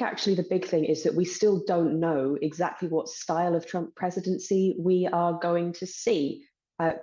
think actually the big thing is that we still don't know exactly what style of Trump presidency we are going to see.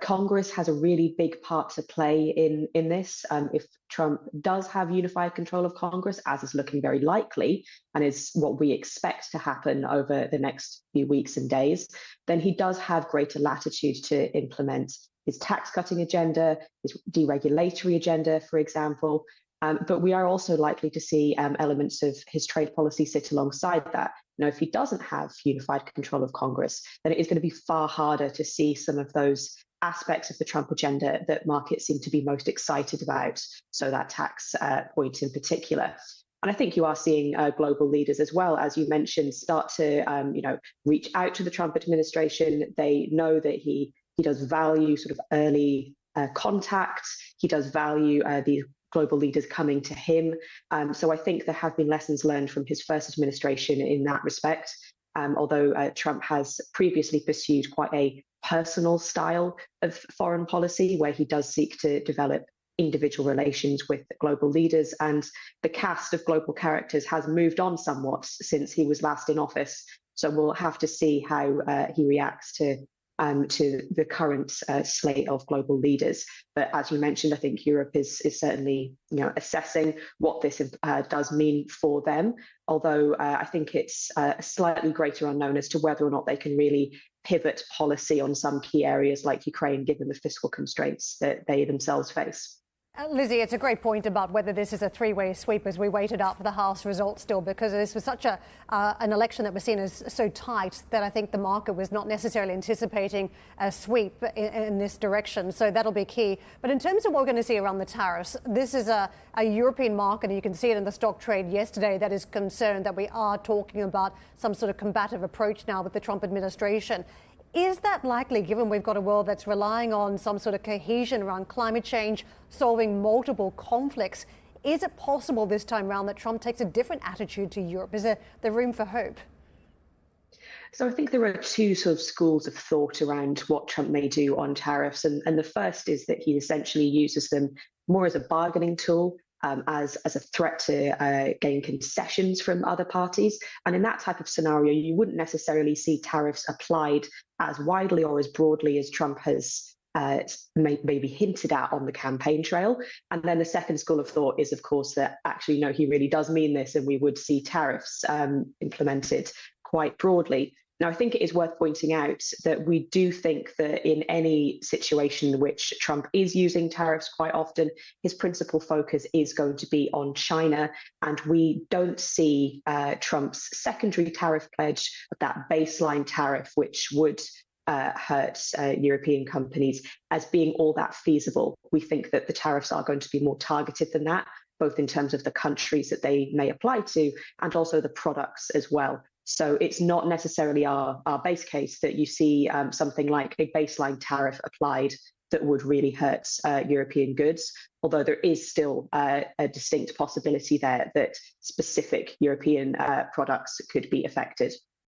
Congress has a really big part to play in this. If Trump does have unified control of Congress, as is looking very likely, and is what we expect to happen over the next few weeks and days, then he does have greater latitude to implement his tax cutting agenda, his deregulatory agenda, for example. But we are also likely to see elements of his trade policy sit alongside that. Now, if he doesn't have unified control of Congress, then it is going to be far harder to see some of those aspects of the Trump agenda that markets seem to be most excited about. So that tax point in particular. And I think you are seeing global leaders as well, as you mentioned, start to reach out to the Trump administration. They know that he does value sort of early contact. He does value the global leaders coming to him. So I think there have been lessons learned from his first administration in that respect. Although Trump has previously pursued quite a personal style of foreign policy, where he does seek to develop individual relations with global leaders. And the cast of global characters has moved on somewhat since he was last in office. So we'll have to see how he reacts to the current slate of global leaders. But as you mentioned, I think Europe is certainly assessing what this does mean for them. Although I think it's a slightly greater unknown as to whether or not they can really pivot policy on some key areas like Ukraine, given the fiscal constraints that they themselves face. Lizzy, it's a great point about whether this is a three-way sweep as we waited up for the House results still, because this was such an election that was seen as so tight that I think the market was not necessarily anticipating a sweep in this direction. So that'll be key. But in terms of what we're going to see around the tariffs, this is a European market, and you can see it in the stock trade yesterday, that is concerned that we are talking about some sort of combative approach now with the Trump administration. Is that likely, given we've got a world that's relying on some sort of cohesion around climate change, solving multiple conflicts? Is it possible this time around that Trump takes a different attitude to Europe? Is there room for hope? So I think there are two sort of schools of thought around what Trump may do on tariffs. And the first is that he essentially uses them more as a bargaining tool, as a threat to gain concessions from other parties. And in that type of scenario, you wouldn't necessarily see tariffs applied as widely or as broadly as Trump has maybe hinted at on the campaign trail. And then the second school of thought is, of course, that actually, no, he really does mean this, and we would see tariffs implemented quite broadly. Now, I think it is worth pointing out that we do think that in any situation in which Trump is using tariffs quite often, his principal focus is going to be on China. And we don't see Trump's secondary tariff pledge of that baseline tariff, which would hurt European companies, as being all that feasible. We think that the tariffs are going to be more targeted than that, both in terms of the countries that they may apply to and also the products as well. So it's not necessarily our base case that you see something like a baseline tariff applied that would really hurt European goods, although there is still a distinct possibility there that specific European products could be affected.